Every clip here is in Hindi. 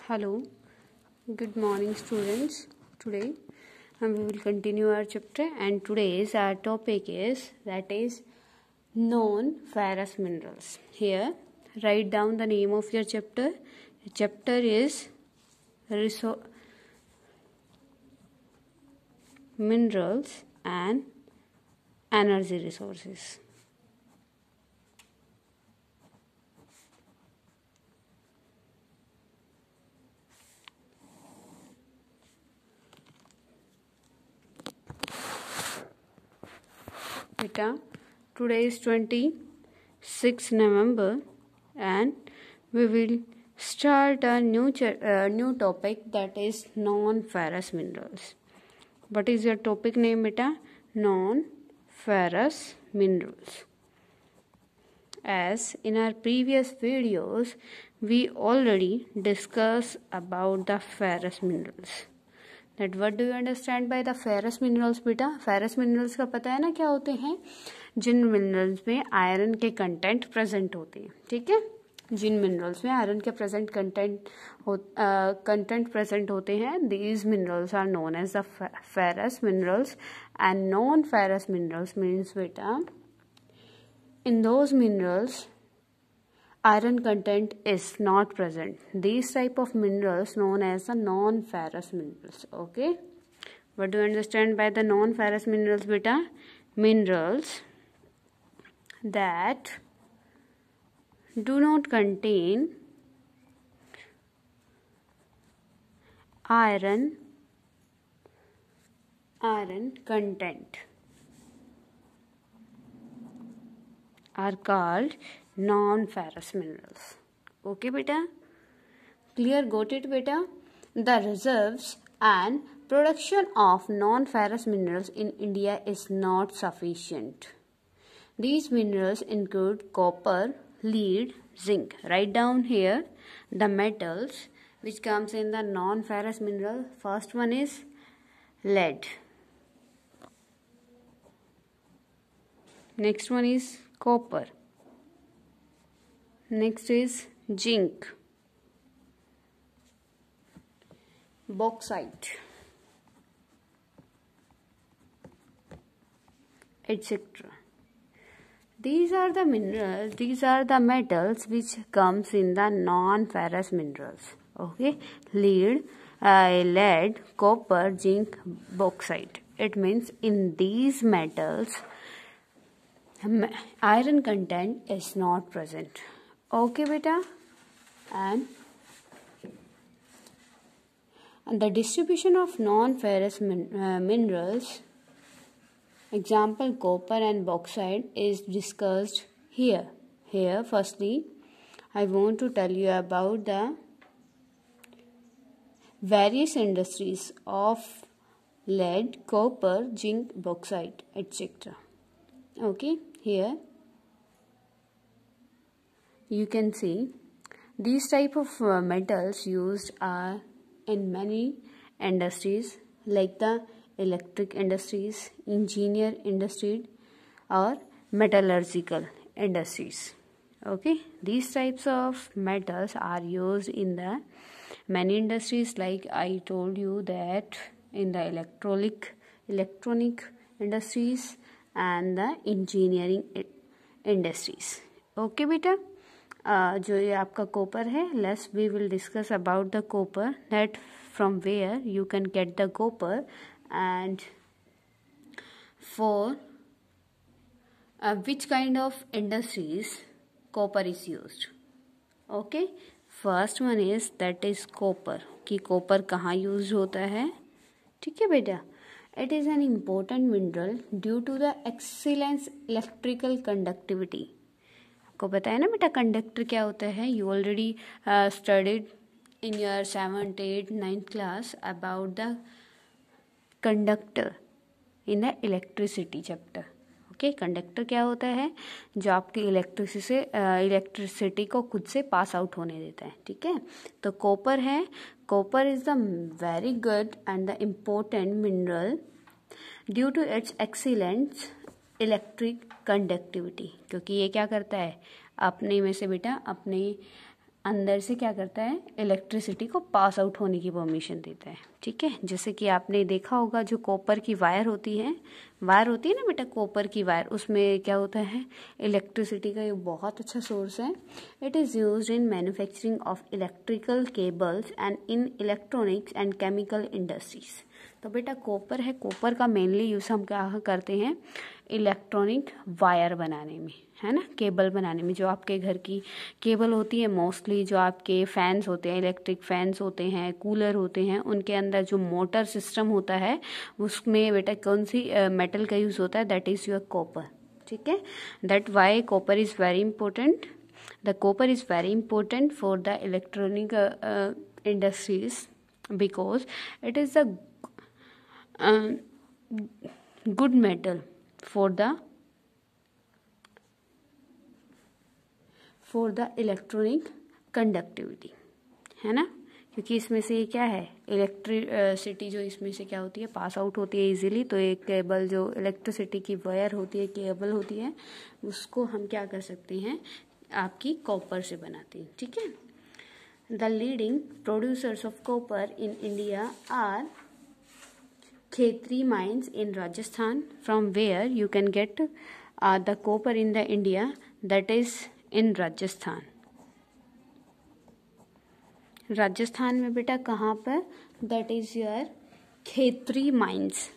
Hello, good morning, students. Today we will continue our chapter, and today's our topic is non-ferrous minerals. Here, write down the name of your chapter. The chapter is Minerals and Energy Resources. Beta, today is 26 November and we will start a new topic, that is non-ferrous minerals. What is your topic name, beta? Non-ferrous minerals. As in our previous videos, we already discussed about the ferrous minerals. That what do you understand by the ferrous minerals, बेटा? ferrous minerals का पता है ना क्या होते हैं? जिन मिनरल्स में आयरन के कंटेंट प्रेजेंट होते हैं, ठीक है? जिन मिनरल्स में आयरन के कंटेंट प्रेजेंट होते हैं, these minerals are known as the ferrous minerals. And non-ferrous minerals means, बेटा, in those minerals iron content is not present. These type of minerals known as the non-ferrous minerals. Okay, what do you understand by the non-ferrous minerals, beta? Minerals that do not contain iron content are called non-ferrous minerals. Okay, beta? Clear? Got it, beta? The reserves and production of non-ferrous minerals in India is not sufficient. These minerals include copper, lead, zinc. Write down here the metals which comes in the non-ferrous mineral. First one is lead. Next one is copper. Next is zinc, bauxite, etc. These are the minerals, these are the metals which comes in the non-ferrous minerals. Okay, lead, copper, zinc, bauxite. It means in these metals iron content is not present. Okay, beta? And the distribution of non-ferrous minerals, example copper and bauxite, is discussed here. Here, firstly, I want to tell you about the various industries of lead, copper, zinc, bauxite, etc. Okay, here you can see these type of metals used are in many industries like the electric industries, engineer industry, or metallurgical industries. Okay, these types of metals are used in the many industries, like I told you that in the electronic industries and the engineering industries. Okay, beta? जो ये आपका कॉपर है, let's we will discuss about the copper, that from where you can get the copper and for which kind of industries copper is used. Okay, first one is that is copper, कि कॉपर कहाँ यूज होता है. ठीक है बेटा? It is an important mineral due to the excellent electrical conductivity. आपको पता है ना बेटा कंडक्टर क्या होता है? You already studied in your 7th, 8th, 9th class about the conductor in the electricity chapter. Okay, conductor क्या होता है? जो आपकी इलेक्ट्रिसिटी को खुद से पास आउट होने देता है. ठीक है, तो कॉपर है. Copper is the very good and the important mineral due to its excellent electric conductivity. क्योंकि ये क्या करता है? अपने में से बेटा अपने अंदर से क्या करता है, इलेक्ट्रिसिटी को पास आउट होने की परमिशन देता है। ठीक है, जैसे कि आपने देखा होगा जो कॉपर की वायर होती है ना बेटा, कॉपर की वायर, उसमें क्या होता है, इलेक्ट्रिसिटी का ये बहुत अच्छा सोर्स है। It is used in manufacturing of electrical cables and in electronics and chemical industries. तो बेटा कॉपर है, कॉपर का मेनली यूज़ हम क्या करते हैं, इलेक्ट्रॉनिक वायर बनाने में, है ना, केबल बनाने में। जो आपके घर की केबल होती है मोस्टली, जो आपके फैंस होते हैं, इलेक्ट्रिक फैंस होते हैं, कूलर होते हैं, उनके अंदर जो मोटर सिस्टम होता है उसमें बेटा कौन सी मेटल का यूज़ होता है, दैट इज़ योर कॉपर। ठीक है, that why copper is very important, the copper is very important for the electronic industries because it is the good metal for the electronic conductivity, है ना, क्योंकि इसमें से क्या है, इलेक्ट्रिसिटी जो इसमें से क्या होती है, पास आउट होती है इजीली। तो एक केबल जो इलेक्ट्रिसिटी की वायर होती है, केबल होती है, उसको हम क्या कर सकते हैं, आपकी कॉपर से बनाते हैं। ठीक है, the leading producers of copper in India are Khetri mines in Rajasthan, from where you can get the copper in the India, that is in Rajasthan. Rajasthan में बेटा कहाँ पर, that is your Khetri mines.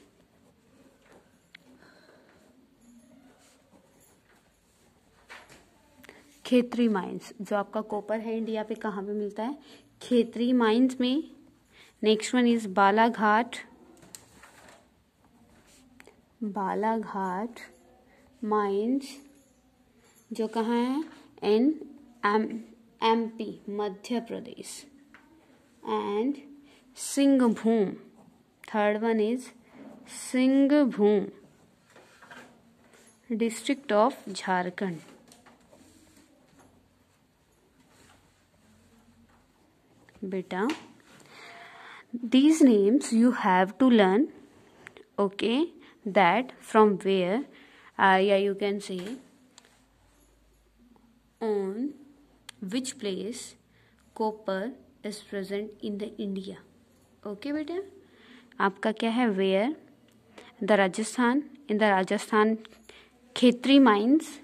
Khetri mines जो आपका कॉपर है इंडिया पे कहाँ पे मिलता है, खेतरी माइंस में। Next one is Balaghat mines, जो कहाँ है, इन MP Madhya Pradesh. And Singhbhum, third one is Singhbhum, district of Jharkhand. बेटा these names you have to learn, okay, that from where yeah you can say on which place copper is present in the India. okay बेटा, आपका क्या है, where the Rajasthan, in the Rajasthan Khetri mines,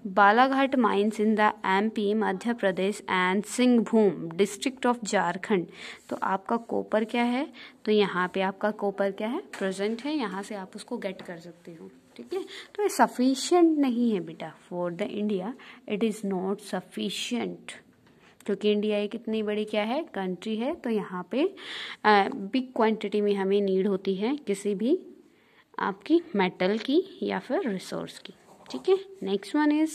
Balaghat mines in the MP Madhya Pradesh and Singhbhum district of Jharkhand. तो आपका कॉपर क्या है, तो यहाँ पे आपका कॉपर क्या है, प्रेजेंट है, यहाँ से आप उसको गेट कर सकते हो। ठीक है, तो ये सफिशिएंट नहीं है बेटा for the India, it is not sufficient, क्योंकि इंडिया एक इतनी बड़ी क्या है, कंट्री है। तो यहाँ पे बिग क्वांटिटी में हमें नीड होती है किसी भी आपकी मेटल की या फिर रिसोर्स की। ठीक है, next one is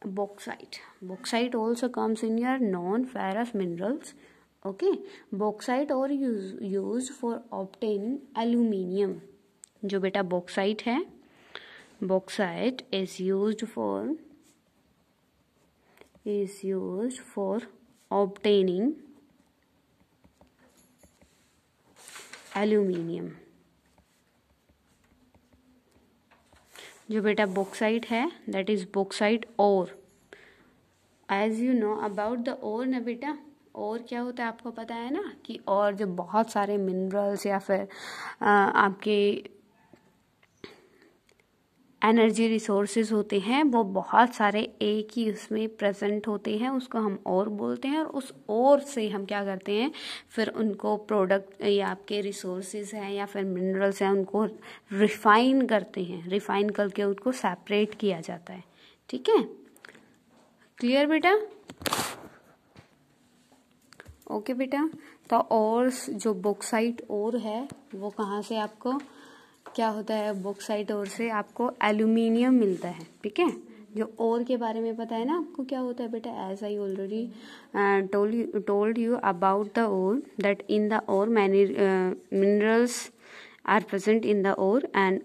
bauxite. Bauxite also comes in your non ferrous minerals. Okay, bauxite और यूज फॉर ऑब्टेनिंग एल्यूमिनियम। जो बेटा बॉक्साइट है, bauxite is used for obtaining aluminium. जो बेटा बॉक्साइट है, that is bauxite ore. As you know about the ore ना बेटा, और क्या होता है आपको पता है ना, कि और जो बहुत सारे मिनरल्स या फिर आपके एनर्जी रिसोर्सेज होते हैं, वो बहुत सारे एक ही उसमें प्रेजेंट होते हैं, उसको हम और बोलते हैं। और उस और से हम क्या करते हैं, फिर उनको प्रोडक्ट या आपके रिसोर्सेज हैं या फिर मिनरल्स हैं, उनको रिफाइन करते हैं, रिफाइन करके उनको सेपरेट किया जाता है। ठीक है, क्लियर बेटा? ओके बेटा, तो और जो बॉक्साइट और है वो कहाँ से आपको क्या होता है, बॉक्साइट और से आपको एल्यूमिनियम मिलता है। ठीक है, जो और के बारे में पता है ना आपको क्या होता है बेटा, as I already told you about the ore, that in the ore many minerals are present in the ore, and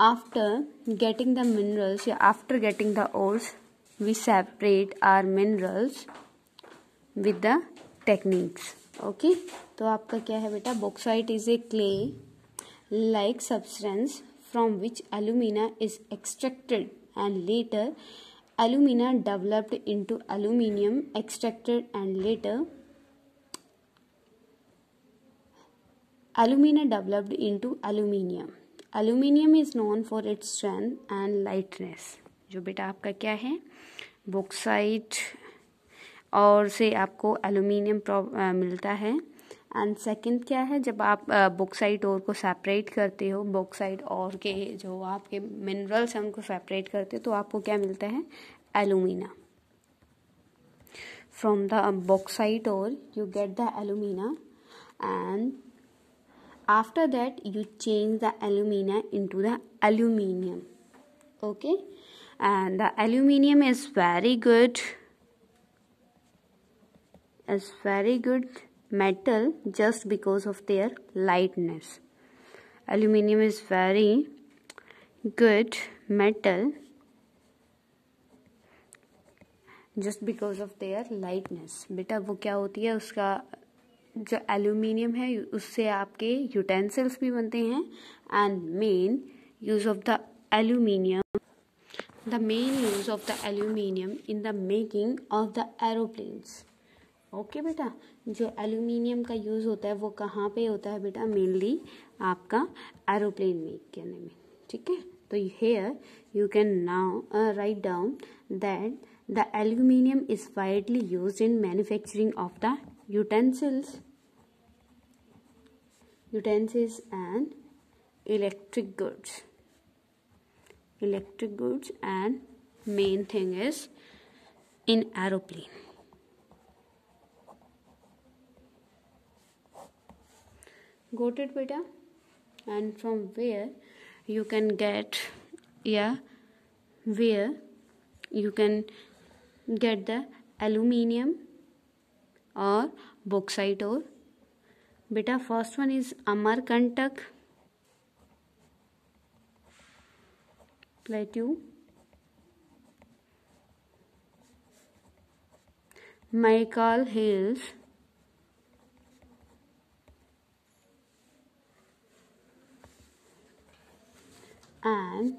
after getting the minerals या after getting the ores we separate are minerals with the techniques. Okay, तो आपका क्या है बेटा, bauxite is a clay like substance from which alumina is extracted and later alumina developed into aluminium extracted and later alumina developed into aluminium. Aluminium is known for its strength and lightness. जो बेटा आपका क्या है, बॉक्साइट और से आपको एल्यूमिनियम मिलता है. एंड सेकंड क्या है, जब आप बॉक्साइट और को सेपरेट करते हो, बॉक्साइट और के जो आपके मिनरल्स हैं उनको सेपरेट करते हो तो आपको क्या मिलता है, एल्यूमिना. फ्रॉम द बॉक्साइट और you get the alumina and after that you change the alumina into the aluminium. Okay, and the aluminium is very good metal just because of their lightness. Aluminium is very good metal just because of their lightness. बेटा वो क्या होती है, उसका जो एल्यूमिनियम है उससे आपके यूटेंसिल्स भी बनते हैं. And main use of the aluminium in the making of the aeroplanes. Okay बेटा, जो एल्यूमिनियम का यूज होता है वो कहाँ पे होता है बेटा, मेनली आपका एरोप्लेन मेक करने में. ठीक है, तो here you can now write down that the aluminium is widely used in manufacturing of the utensils and electric goods and main thing is in aeroplane. Got it beta? And from where you can get the aluminium or bauxite ore. बेटा first one is Amarkantak plateau, Maikal hills, and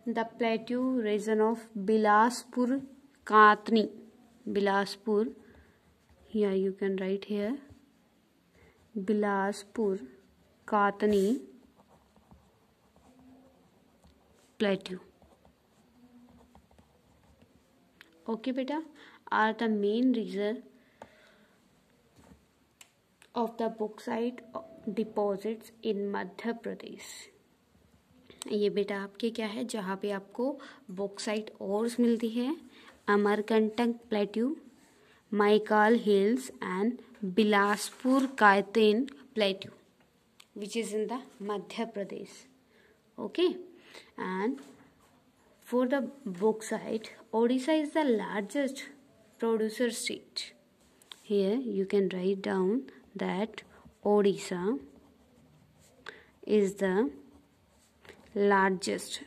the plateau region of Bilaspur Katni. Bilaspur, here you can write here Bilaspur Katni plateau. Okay beta, are the main region of the bauxite deposits in Madhya Pradesh. ये बेटा आपके क्या है, जहाँ पे आपको बॉक्साइट ओर्स मिलती है, Amarkantak plateau, Maikal hills and Bilaspur कायतेन plateau which is in the Madhya Pradesh. Okay, and for the bauxite, Odisha is the largest producer state. Here you can write down that Odisha is the largest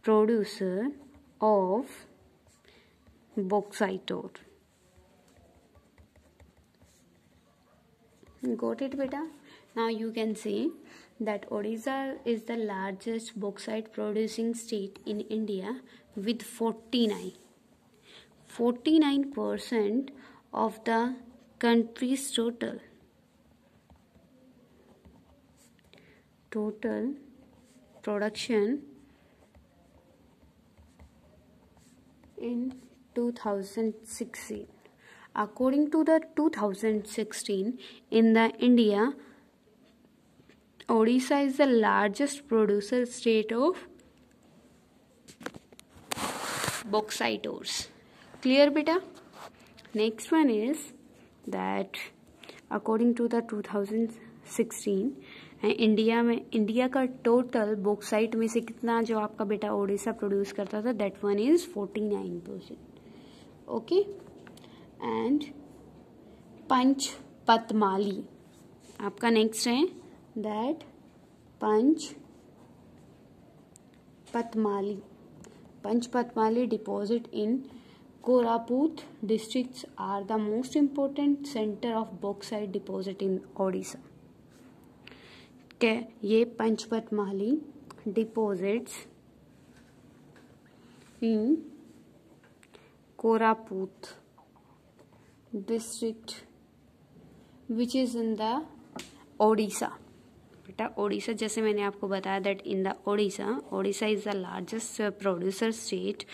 producer of bauxite ore. Got it beta? Now you can see that Odisha is the largest bauxite producing state in India with 49% of the country's total production in 2016. According to the 2016 in the India, Odisha is the largest producer state of bauxite ores. Clear beta? Next one is that according to the 2016 India का टोटल बॉक्साइट में से कितना जो आपका बेटा ओडिशा प्रोड्यूस करता था, that one is 49%. Okay, and Panchpatmali आपका नेक्स्ट है, that Panchpatmali deposit in Koraput districts are the most important centre of bauxite deposit in Odisha. ये Panchpatmali deposits in Koraput district which is in the Odisha. बेटा ओडिशा, जैसे मैंने आपको बताया that in the Odisha is the largest producer state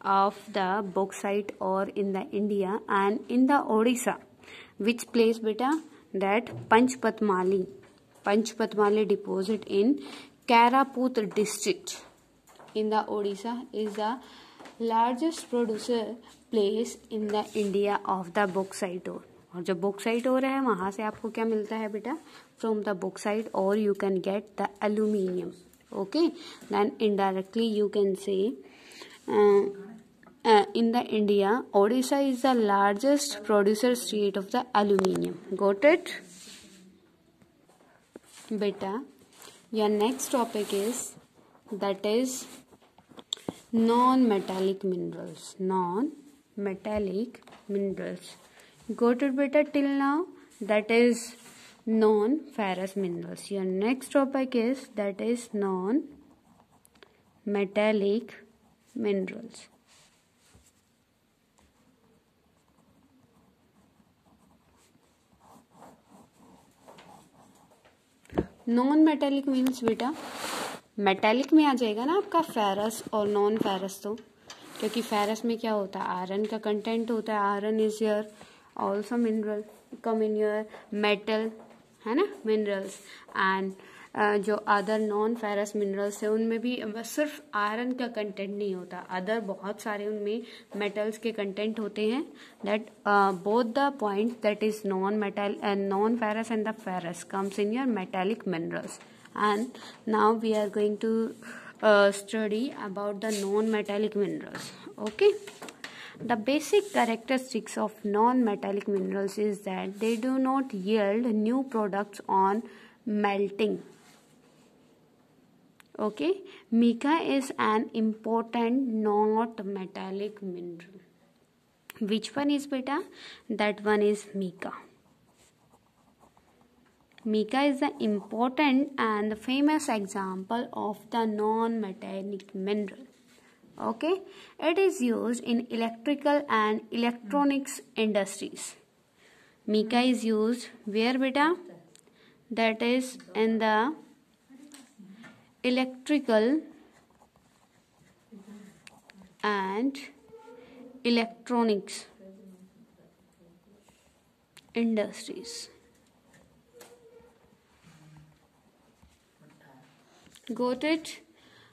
of the bauxite और in the India, and in the Odisha which place बेटा that Panchpatmali deposit in Koraput district in the Odisha is the largest producer place in the India of the bauxite ore. और जो बॉक्साइट ओर है वहां से आपको क्या मिलता है बेटा, फ्रॉम द बॉक्साइट और you can get the aluminium. Okay, then indirectly you can say in the India, Odisha is the largest producer state of the aluminium. Got it? Beta, your next topic is that is non-metallic minerals. Non-metallic minerals. Got it, beta, till now? That is non-ferrous minerals. Your next topic is that is non-metallic minerals. Non metallic means बेटा मेटेलिक में आ जाएगा ना आपका फेरस और नॉन फेरस, तो क्योंकि फेरस में क्या होता है, आयरन का कंटेंट होता है. Iron is your also mineral, come in your metal, है ना, मिनरल्स. एंड जो अदर नॉन फेरस मिनरल्स है उनमें भी बस सिर्फ आयरन का कंटेंट नहीं होता, अदर बहुत सारे उनमें मेटल्स के कंटेंट होते हैं. That both the point that is non ferrous and the ferrous comes in your metallic minerals. And now we are going to study about the non-metallic minerals. Okay, the basic characteristics of non-metallic minerals is that they do not yield new products on melting. Okay, mica is an important not metallic mineral. Which one is beta? That one is mica. Mica is the important and the famous example of the non-metallic mineral. Okay, it is used in electrical and electronics industries. Mica is used where beta? That is in the electrical and electronics industries. Got it?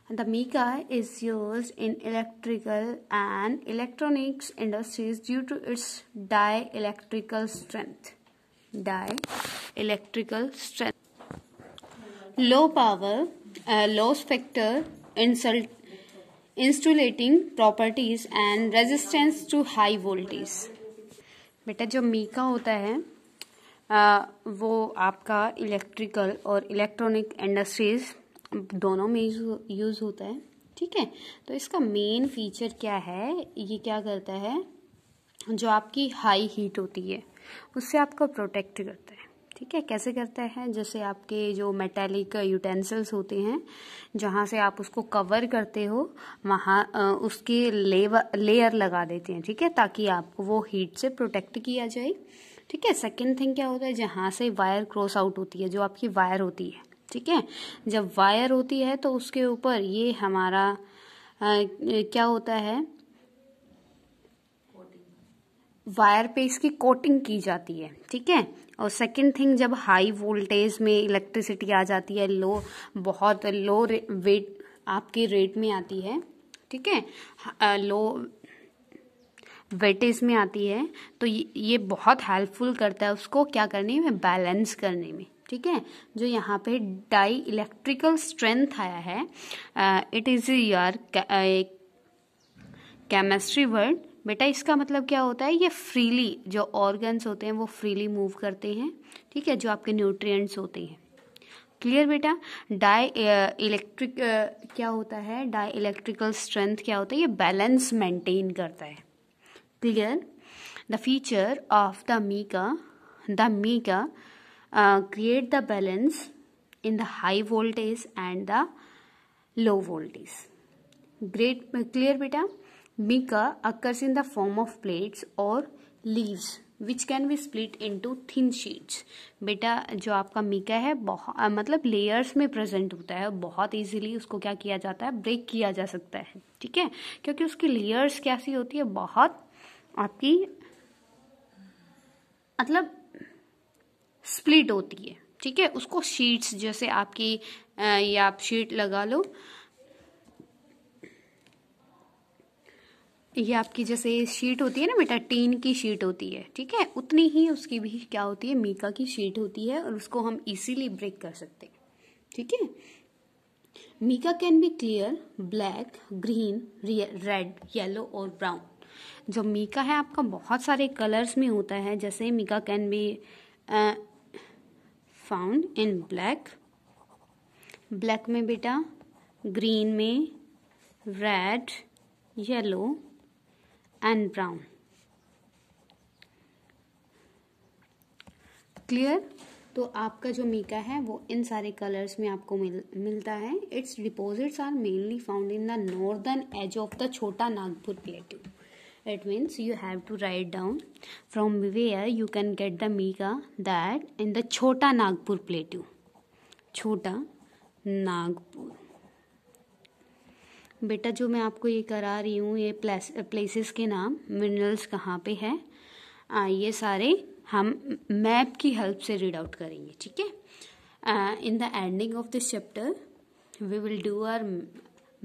The mica is used in electrical and electronics industries due to its dielectrical strength. Dielectrical strength. Low power, loss factor, insulating properties and resistance to high voltage. बेटा जो मिका होता है वो आपका इलेक्ट्रिकल और इलेक्ट्रॉनिक इंडस्ट्रीज दोनों में यूज होता है. ठीक है, तो इसका मेन फीचर क्या है, ये क्या करता है, जो आपकी हाई हीट होती है उससे आपको प्रोटेक्ट करता है. ठीक है, कैसे करता है, जैसे आपके जो मेटालिक यूटेंसिल्स होते हैं जहाँ से आप उसको कवर करते हो वहाँ उसके लेयर लगा देते हैं. ठीक है, ताकि आपको वो हीट से प्रोटेक्ट किया जाए. ठीक है, सेकेंड थिंग क्या होता है, जहाँ से वायर क्रॉस आउट होती है, जो आपकी वायर होती है. ठीक है, जब वायर होती है तो उसके ऊपर ये हमारा क्या होता है, वायर पे इसकी कोटिंग की जाती है. ठीक है, और सेकंड थिंग जब हाई वोल्टेज में इलेक्ट्रिसिटी आ जाती है, बहुत लो वेट आपके रेट में आती है. ठीक है, लो वेटेज में आती है, तो ये बहुत हेल्पफुल करता है उसको क्या करने में, बैलेंस करने में. ठीक है, जो यहाँ पे डाई इलेक्ट्रिकल स्ट्रेंथ आया है, it is your chemistry word. बेटा इसका मतलब क्या होता है, ये फ्रीली जो ऑर्गन्स होते हैं वो फ्रीली मूव करते हैं. ठीक है, जो आपके न्यूट्रिएंट्स होते हैं. क्लियर बेटा, डाई इलेक्ट्रिक क्या होता है, डाई इलेक्ट्रिकल स्ट्रेंथ क्या होता है, ये बैलेंस मेंटेन करता है. Clear. The feature of the mica create the balance in the high voltage and the low voltage. Great clear बेटा? Mica occurs in the form of plates और leaves which can be split into thin sheets. बेटा जो आपका मीका है बहुत मतलब लेयर्स में प्रेजेंट होता है, बहुत इजीली उसको क्या किया जाता है, ब्रेक किया जा सकता है, ठीक है, क्योंकि उसकी लेयर्स कैसी होती है, बहुत आपकी मतलब स्प्लिट होती है, ठीक है। उसको शीट्स जैसे आपकी ये आप शीट लगा लो, ये आपकी जैसे शीट होती है ना बेटा, टीन की शीट होती है, ठीक है, उतनी ही उसकी भी क्या होती है, मीका की शीट होती है, और उसको हम इजीली ब्रेक कर सकते हैं, ठीक है। Mica can be clear, black, green, red, yellow और ब्राउन। जो मीका है आपका बहुत सारे कलर्स में होता है, जैसे mica can be found in black, black में बेटा, ग्रीन में, red, yellow and brown. Clear? तो आपका जो मीका है वो इन सारे कलर्स में आपको मिलता है। Its deposits are mainly found in the northern edge of the Chota Nagpur plateau. It means you have to write down from where you can get the mica that in the Chota Nagpur plateau. छोटा नागपुर। बेटा जो मैं आपको ये करा रही हूँ, ये प्लेसेस के नाम, मिनरल्स कहाँ पे है, ये सारे हम मैप की हेल्प से रीड आउट करेंगे, ठीक है। In the ending of this chapter we will do our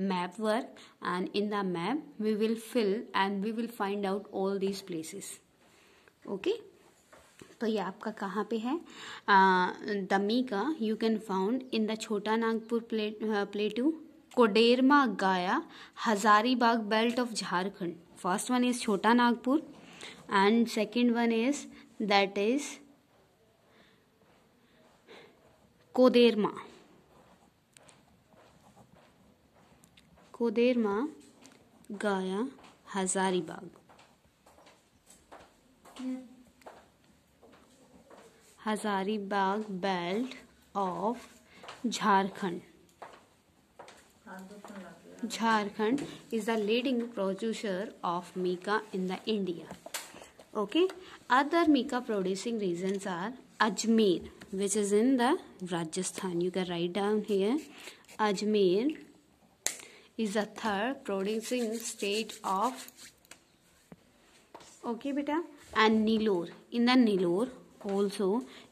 map work, and in the map we will fill and we will find out all these places. Okay, तो ये आपका कहाँ पे है, the mica you can found in the Chota Nagpur plateau, Koderma, Gaya, Hazaribagh belt of Jharkhand. First one is Chota Nagpur and second one is that is Koderma, Koderma, Gaya, Hazaribagh. Hazaribagh belt of Jharkhand. Jharkhand is the leading producer of mica in the India. Okay, other mica producing regions are Ajmer, which is in the Rajasthan. You can write down here. Ajmer is the third producing state of, okay beta, and Nellore. In the Nellore also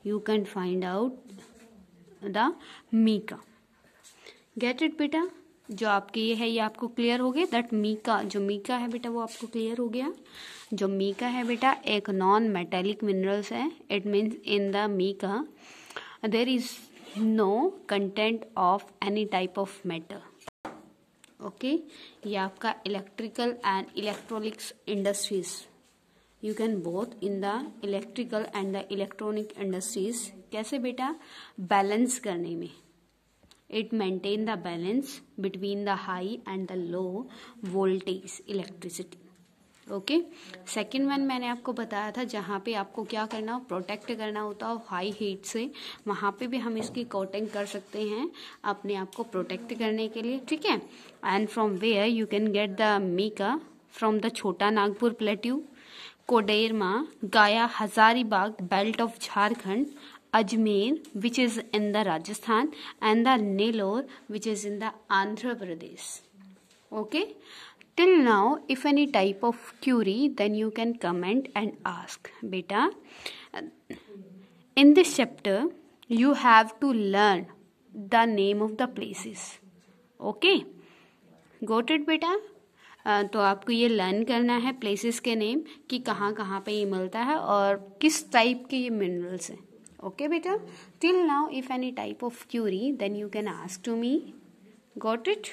you can find out the mica. Get it बेटा? जो आपके ये है ये आपको क्लियर हो गया, दैट मीका, जो मीका है बेटा वो आपको क्लियर हो गया। जो मीका है बेटा एक नॉन मेटेलिक मिनरल्स है। It means in the mica there is no content of any type of metal. Okay, ये आपका electrical and electronics industries, you can both in the electrical and the electronic industries. कैसे बेटा? बैलेंस करने में, it maintain the balance between the high and the low voltage electricity. Okay, second one मैंने आपको बताया था जहाँ पे आपको क्या करना हो, प्रोटेक्ट करना होता हो हाई हीट से, वहाँ पे भी हम इसकी कोटिंग कर सकते हैं अपने आप को प्रोटेक्ट करने के लिए, ठीक है। And from where you can get the mica, from the Chota Nagpur plateau, Koderma, Gaya, Hazaribagh belt of Jharkhand, Ajmer, which is in the Rajasthan, and the Nellore, which is in the Andhra Pradesh. Okay, till now if any type of query then you can comment and ask. Beta, in this chapter you have to learn the name of the places. Okay, got it बेटा? तो आपको ये लर्न करना है प्लेसेस के नेम कि कहाँ कहाँ पे ये मिलता है और किस टाइप के ये मिनरल्स हैं। Okay beta, till now if any type of query then you can ask to me. Got it?